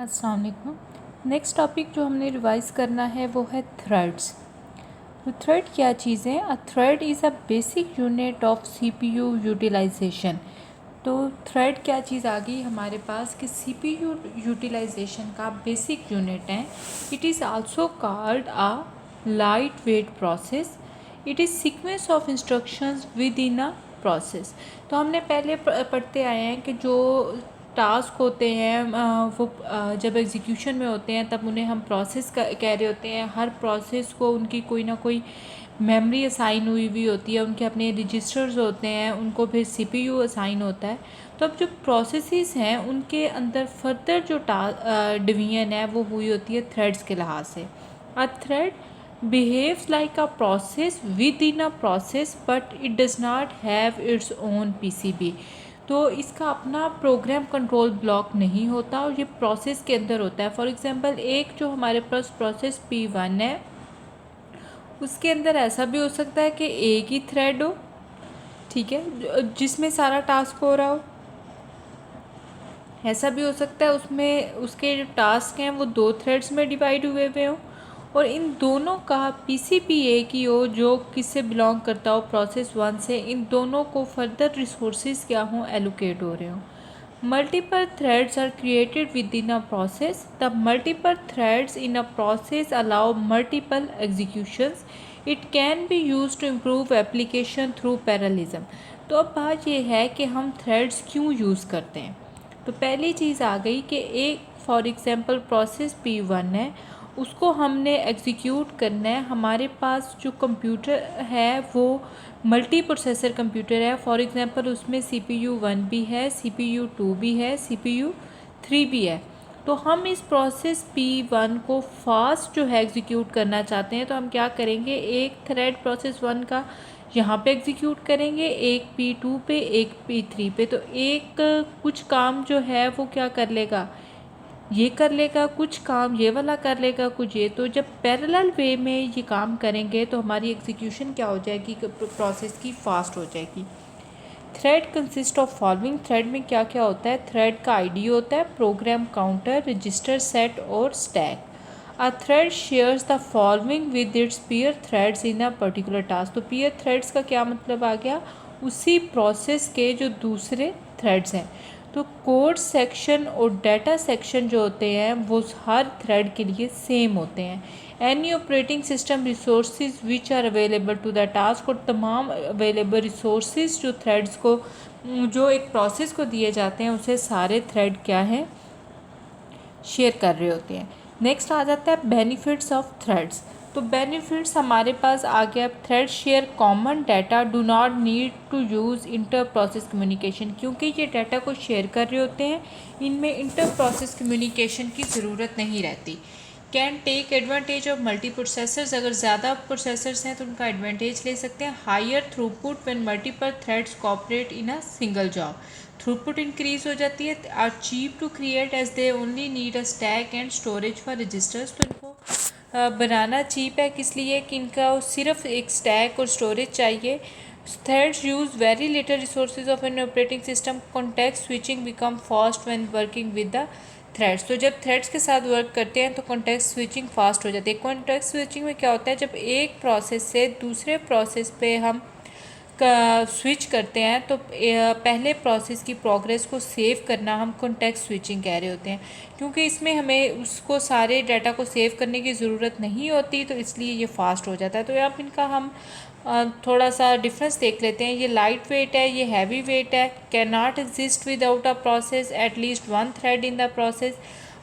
अस्सलाम वालेकुम। Next topic जो हमने रिवाइज़ करना है वो है थ्रेड्स। तो थ्रेड क्या चीज़ है? A thread is a basic unit of CPU utilization. तो थ्रेड क्या चीज़ आ गई हमारे पास कि सीपीयू यूटिलाइजेशन का बेसिक यूनिट है। It is also called a lightweight process. It is sequence of instructions within a process. तो हमने पहले पढ़ते आए हैं कि जो टास्क होते हैं वो जब एग्जीक्यूशन में होते हैं तब उन्हें हम प्रोसेस कह रहे होते हैं। हर प्रोसेस को उनकी कोई ना कोई मेमोरी असाइन हुई होती है, उनके अपने रजिस्टर्स होते हैं, उनको फिर सीपीयू असाइन होता है। तो अब जो प्रोसेसेस हैं उनके अंदर फर्दर जो डिवीजन है वो हुई होती है थ्रेड्स के लिहाज से। अ thread behaves like a process within a process but it does not have its own PCB। तो इसका अपना प्रोग्राम कंट्रोल ब्लॉक नहीं होता और ये प्रोसेस के अंदर होता है। फॉर एग्जांपल एक जो हमारे पास प्रोसेस P1 है उसके अंदर ऐसा भी हो सकता है कि एक ही थ्रेड हो, ठीक है, जिसमें सारा टास्क हो रहा हो। ऐसा भी हो सकता है उसमें उसके जो टास्क हैं वो 2 थ्रेड्स में डिवाइड हुए हुए हों और इन दोनों का पीसीबी एक ही हो जो किससे बिलोंग करता हो, प्रोसेस 1 से। इन दोनों को फर्दर रिसोर्सेज क्या हों, एलोकेट हो रहे हों। Multiple threads are created within a process. The multiple threads in a process allow multiple executions. It can be use to improve application through parallelism. तो अब बात यह है कि हम थ्रेड्स क्यों यूज़ करते हैं। तो पहली चीज़ आ गई कि एक फॉर एग्ज़ाम्पल प्रोसेस P1 है, उसको हमने एग्जीक्यूट करना है। हमारे पास जो कंप्यूटर है वो मल्टी प्रोसेसर कंप्यूटर है। फॉर एग्ज़ाम्पल उसमें CPU 1 भी है, CPU 2 भी है, CPU 3 भी है। तो हम इस प्रोसेस P1 को फास्ट जो है एग्जीक्यूट करना चाहते हैं, तो हम क्या करेंगे, एक थ्रेड प्रोसेस 1 का यहाँ पे एग्जीक्यूट करेंगे, एक P2 पे, एक P3 पे। तो एक कुछ काम जो है वो क्या कर लेगा, ये कर लेगा, कुछ काम ये वाला कर लेगा, कुछ ये। तो जब पैरेलल वे में ये काम करेंगे तो हमारी एग्जीक्यूशन क्या हो जाएगी, प्रोसेस की फास्ट हो जाएगी। Thread consist of following. Thread में क्या क्या होता है? थ्रेड का आईडी होता है, प्रोग्राम काउंटर, रजिस्टर सेट और stack. A thread shares the following with its peer threads in a particular task. तो पीयर थ्रेड्स का क्या मतलब आ गया, उसी प्रोसेस के जो दूसरे थ्रेड्स हैं। तो कोड सेक्शन और डाटा सेक्शन जो होते हैं वो हर थ्रेड के लिए सेम होते हैं। Any operating system resources which are available to the task. और तमाम अवेलेबल रिसोर्सेज जो थ्रेड्स को, जो एक प्रोसेस को दिए जाते हैं, उसे सारे थ्रेड क्या हैं, शेयर कर रहे होते हैं। नेक्स्ट आ जाता है बेनिफिट्स ऑफ थ्रेड्स। तो बेनिफिट्स हमारे पास आ गया, thread share common data, do not need to use inter process communication. क्योंकि ये डाटा को शेयर कर रहे होते हैं, इनमें इंटर प्रोसेस कम्युनिकेशन की ज़रूरत नहीं रहती। Can take advantage of multi processors. अगर ज़्यादा प्रोसेसर्स हैं तो उनका एडवांटेज ले सकते हैं। Higher throughput when multiple threads cooperate in a single job. Throughput increase हो जाती है। Are cheap to create as they only need a stack and storage for registers. तो इनको बनाना चीप है, किस लिए कि इनका सिर्फ एक स्टैक और स्टोरेज चाहिए। Threads use very little resources of an operating system. Context switching become fast when working with the threads. तो जब थ्रेड्स के साथ वर्क करते हैं तो कॉन्टेक्स्ट स्विचिंग फास्ट हो जाती है। कॉन्टेक्स्ट स्विचिंग में क्या होता है, जब एक प्रोसेस से दूसरे प्रोसेस पे हम स्विच करते हैं तो पहले प्रोसेस की प्रोग्रेस को सेव करना हम कॉन्टेक्स्ट स्विचिंग कह रहे होते हैं। क्योंकि इसमें हमें उसको सारे डाटा को सेव करने की ज़रूरत नहीं होती, तो इसलिए ये फास्ट हो जाता है। तो अब इनका हम थोड़ा सा डिफरेंस देख लेते हैं। ये लाइट वेट है, ये हैवी वेट है। Can not exist without a process at least one thread in the process.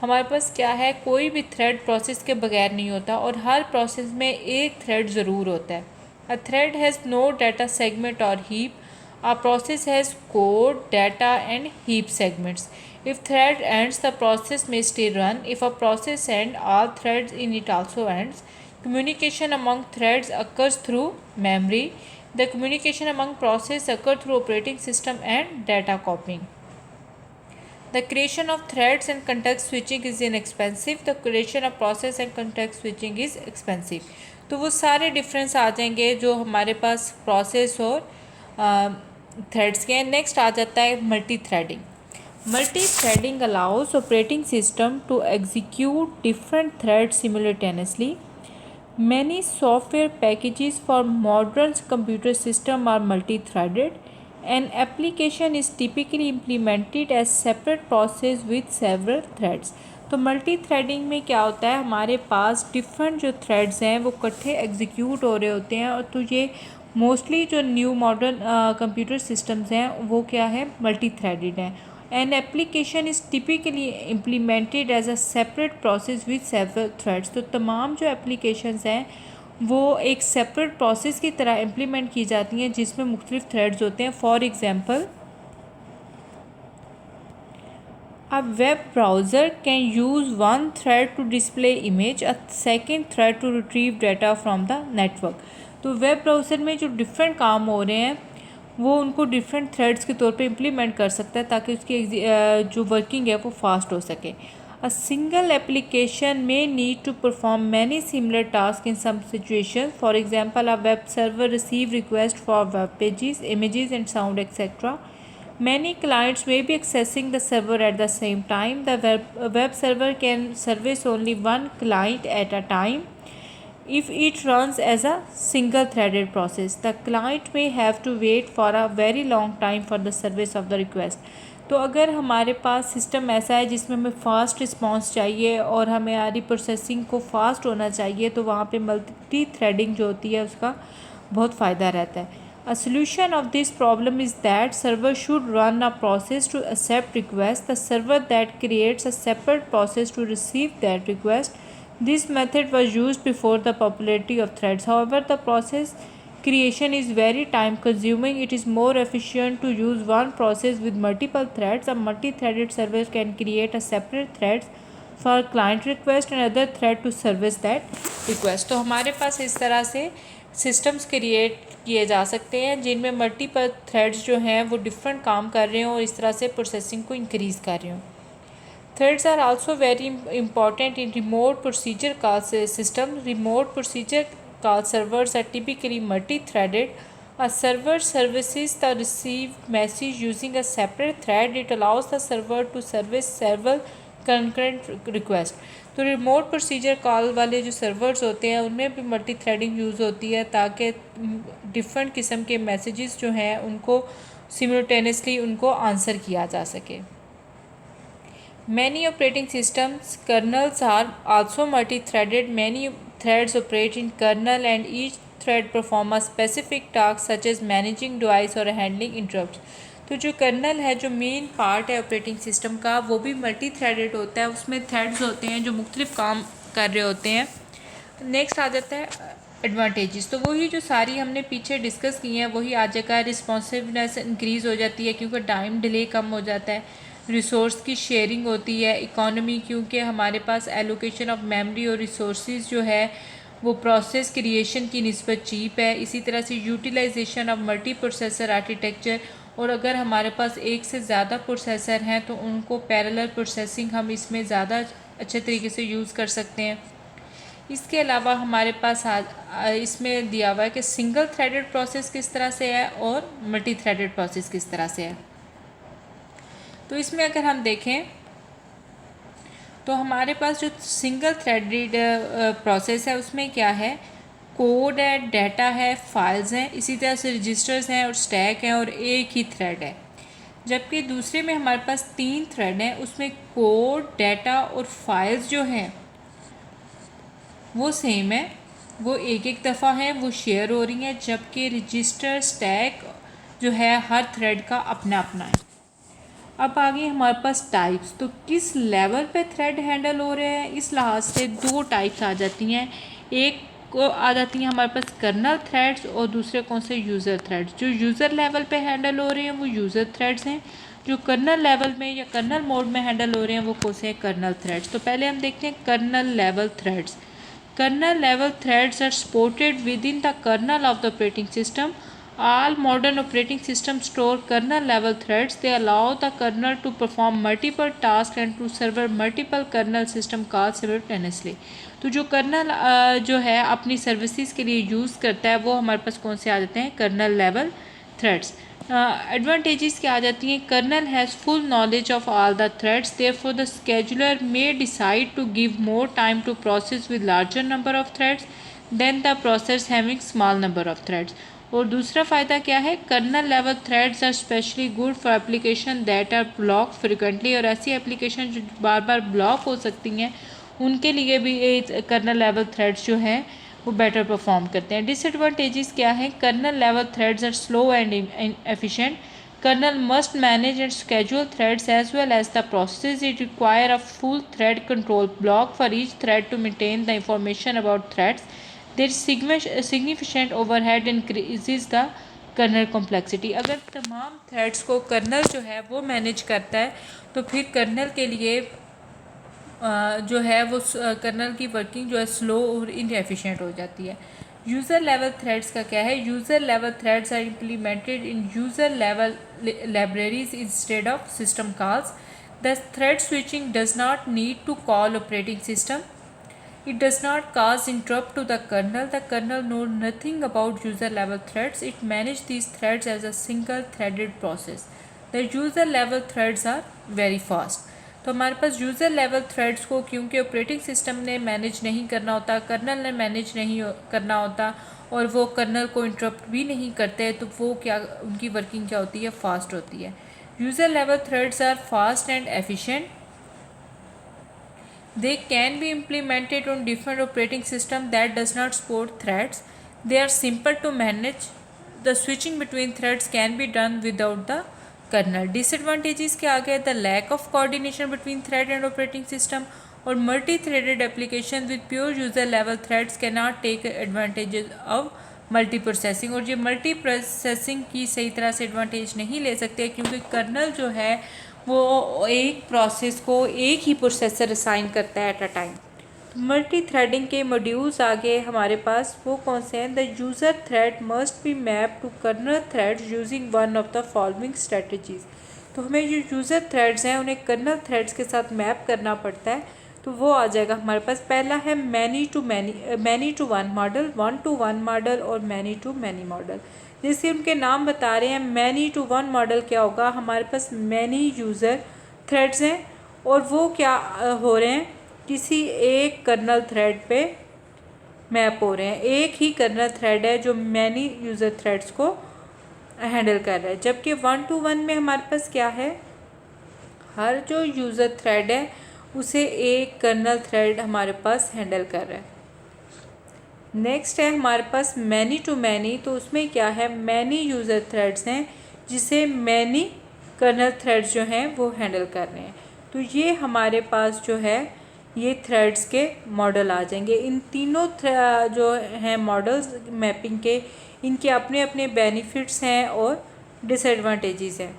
हमारे पास क्या है, कोई भी थ्रेड प्रोसेस के बगैर नहीं होता और हर प्रोसेस में एक थ्रेड ज़रूर होता है। A thread has no data segment or heap. A process has code, data and heap segments. If thread ends, the process may still run. If a process ends, all threads in it also ends. Communication among threads occurs through memory. The communication among processes occurs through operating system and data copying. The creation of threads and context switching is inexpensive. The creation of process and context switching is expensive. तो वो सारे difference आ जाएंगे जो हमारे पास process और threads के हैं। Next आ जाता है multi threading. Multi-threading allows operating system to execute different threads simultaneously. Many software packages for modern computer system are multi-threaded. An application is typically implemented as separate process with several threads. तो multi threading में क्या होता है, हमारे पास different जो threads हैं वो इकट्ठे एग्जीक्यूट हो रहे होते हैं। और तो ये मोस्टली जो न्यू मॉडर्न कंप्यूटर सिस्टम्स हैं वो क्या है, मल्टी थ्रेडेड हैं। An application is typically implemented as a separate process with several threads. तो तमाम जो एप्लीकेशंस हैं वो एक सेपरेट प्रोसेस की तरह इम्प्लीमेंट की जाती हैं जिसमें मुख्तलिफ थ्रेड्स होते हैं। For example, a web browser can use one thread to display image, a second thread to retrieve data from the network। तो वेब ब्राउज़र में जो डिफरेंट काम हो रहे हैं वो उनको डिफरेंट थ्रेड्स के तौर पे इम्प्लीमेंट कर सकता है ताकि उसकी जो वर्किंग है वो फास्ट हो सके। A single application may need to perform many similar tasks in some situations. For example, a web server receives requests for web pages, images and sound, etc. Many clients may be accessing the server at the same time. The web server can service only one client at a time. If it runs as a single threaded process, the client may have to wait for a very long time for the service of the request। तो अगर हमारे पास system ऐसा है जिसमें हमें fast response चाहिए और हमारी प्रोसेसिंग को फास्ट होना चाहिए तो वहाँ पे मल्टी थ्रेडिंग जो होती है उसका बहुत फ़ायदा रहता है। A solution of this problem is that server should run a process to accept requests, the server that creates a separate process to receive that request. This method was used before the popularity of threads. However, the process creation is very time consuming. It is more efficient to use one process with multiple threads. A multi-threaded server can create a separate thread for client request and other thread to service that request। तो हमारे पास इस तरह से systems create किए जा सकते हैं जिनमें मल्टीपल थ्रेड्स जो हैं वो डिफरेंट काम कर रहे हों और इस तरह से प्रोसेसिंग को इंक्रीज़ कर रहे हों। Threads are also very important in remote procedure call system. Remote procedure call servers are typically multi-threaded. A server services the received message using a separate thread. It allows the server to service several concurrent requests। तो remote procedure call वाले जो servers होते हैं उनमें भी multi threading use होती है ताकि डिफरेंट किस्म के मैसेजेस जो हैं उनको सिमुलटेनियसली उनको आंसर किया जा सके। Many operating systems kernels are also multi-threaded. Many threads operate in kernel and each thread perform a specific task such as managing device or handling interrupts। तो जो कर्नल है, जो मेन पार्ट है ऑपरेटिंग सिस्टम का, वो भी multi threaded होता है। उसमें थ्रेड्स होते हैं जो मुख्तलिफ काम कर रहे होते हैं। नेक्स्ट आ जाता है एडवांटेजेस। तो वही जो सारी हमने पीछे डिस्कस की हैं वही आ जाएगा। रिस्पॉन्सिवनेस इंक्रीज़ हो जाती है क्योंकि टाइम डिले कम हो जाता है। रिसोर्स की शेयरिंग होती है। इकॉनमी, क्योंकि हमारे पास एलोकेशन ऑफ मेमोरी और रिसोर्सेज जो है वो प्रोसेस क्रिएशन की निस्बत चीप है। इसी तरह से utilization of multi processor architecture, और अगर हमारे पास एक से ज़्यादा प्रोसेसर हैं तो उनको पैरेलल प्रोसेसिंग हम इसमें ज़्यादा अच्छे तरीके से यूज़ कर सकते हैं। इसके अलावा हमारे पास इसमें दिया हुआ है कि सिंगल थ्रेडेड प्रोसेस किस तरह से है और मल्टी थ्रेडेड प्रोसेस किस तरह से है। तो इसमें अगर हम देखें तो हमारे पास जो सिंगल थ्रेडेड प्रोसेस है उसमें क्या है, कोड है, डाटा है, फाइल्स हैं, इसी तरह से रजिस्टर्स हैं और स्टैक हैं और एक ही थ्रेड है। जबकि दूसरे में हमारे पास 3 थ्रेड हैं, उसमें कोड, डाटा और फाइल्स जो हैं वो सेम है, वो एक एक दफ़ा हैं, वो शेयर हो रही हैं। जबकि रजिस्टर, स्टैक जो है हर थ्रेड का अपना अपना है। अब आगे हमारे पास टाइप्स। तो किस लेवल पे थ्रेड हैंडल हो रहे हैं, इस लिहाज से 2 टाइप्स आ जाती हैं। एक को आ जाती हैं हमारे पास कर्नल थ्रेड्स और दूसरे कौन से, यूज़र थ्रेड्स। जो यूज़र लेवल पे हैंडल हो रहे हैं वो यूज़र थ्रेड्स हैं। जो कर्नल लेवल में या कर्नल मोड में हैंडल हो रहे हैं वो कौन से हैं, कर्नल थ्रेड्स। तो पहले हम देखते हैं kernel level threads. Kernel level threads are supported within the kernel of the operating system. All modern operating systems store kernel level threads. They allow the kernel to perform multiple tasks and to serve multiple kernel system calls simultaneously। तो जो colonel जो है अपनी services के लिए use करता है वो हमारे पास कौन से आ जाते हैं, कर्नल लेवल थ्रेड्स। एडवांटेजेस क्या आ जाती हैं, kernel has full knowledge of all the threads, therefore the scheduler may decide to give more time to process with larger number of threads than the process having small number of threads। और दूसरा फ़ायदा क्या है, kernel level threads are specially good for application that are block frequently, और ऐसी application जो बार बार block हो सकती हैं उनके लिए भी कर्नल लेवल थ्रेड्स जो हैं वो बेटर परफॉर्म करते हैं। डिसएडवांटेजेस क्या हैं, kernel level threads are slow and efficient, kernel must manage and schedule threads as well as the process, it require a full thread control block for each thread to maintain the information about threads, there significant overhead increases the kernel complexity. अगर तमाम threads को colonel जो है वो manage करता है तो फिर कर्नल के लिए जो है वो कर्नल की वर्किंग जो है स्लो और इनएफिशिएंट हो जाती है। यूज़र लेवल थ्रेड्स का क्या है, user level threads are implemented in user level libraries instead of system calls, the thread switching does not need to call operating system, it does not cause interrupt to the kernel knows nothing about user level threads, it manages these threads as a single threaded process, the user level threads are very fast। तो हमारे पास user level threads को क्योंकि operating system ने manage नहीं करना होता, colonel ने manage नहीं करना होता और वो कर्नल को इंटरप्ट भी नहीं करते, तो वो क्या उनकी वर्किंग क्या होती है, फास्ट होती है। User level threads are fast and efficient, they can be implemented on different operating system that does not support threads, they are simple to manage, the switching between threads can be done without the kernel। disadvantages क्या आ गया, the lack of coordination between thread and operating system, और multi-threaded application with pure user level threads cannot take advantages of multi processing, और ये multi processing की सही तरह से advantage नहीं ले सकते क्योंकि कर्नल जो है वो एक प्रोसेस को एक ही प्रोसेसर असाइन करता है at a time. Multi threading के मॉड्यूल्स आगे हमारे पास वो कौन से हैं, the user thread must be map to kernel threads using one of the following strategies. तो हमें जो यूज़र थ्रेड्स हैं उन्हें कर्नल थ्रेड्स के साथ मैप करना पड़ता है, तो वो आ जाएगा हमारे पास। पहला है many to one model, one to one model और मैनी टू मैनी मॉडल। जैसे उनके नाम बता रहे हैं, मैनी टू वन मॉडल क्या होगा, हमारे पास मैनी यूज़र थ्रेड्स हैं और वो क्या हो रहे हैं, किसी एक कर्नल थ्रेड पे मैप हो रहे हैं, एक ही कर्नल थ्रेड है जो मैनी यूज़र थ्रेड्स को हैंडल कर रहा है। जबकि वन टू वन में हमारे पास क्या है, हर जो यूज़र थ्रेड है उसे एक कर्नल थ्रेड हमारे पास हैंडल कर रहा है। नेक्स्ट है हमारे पास मैनी टू मैनी, तो उसमें क्या है, मैनी यूज़र थ्रेड्स हैं जिसे मैनी कर्नल थ्रेड्स जो हैं वो हैंडल कर रहे हैं। तो ये हमारे पास जो है ये थ्रेड्स के मॉडल आ जाएंगे। इन तीनों जो हैं मॉडल्स मैपिंग के, इनके अपने अपने बेनिफिट्स हैं और डिसएडवांटेजेस हैं।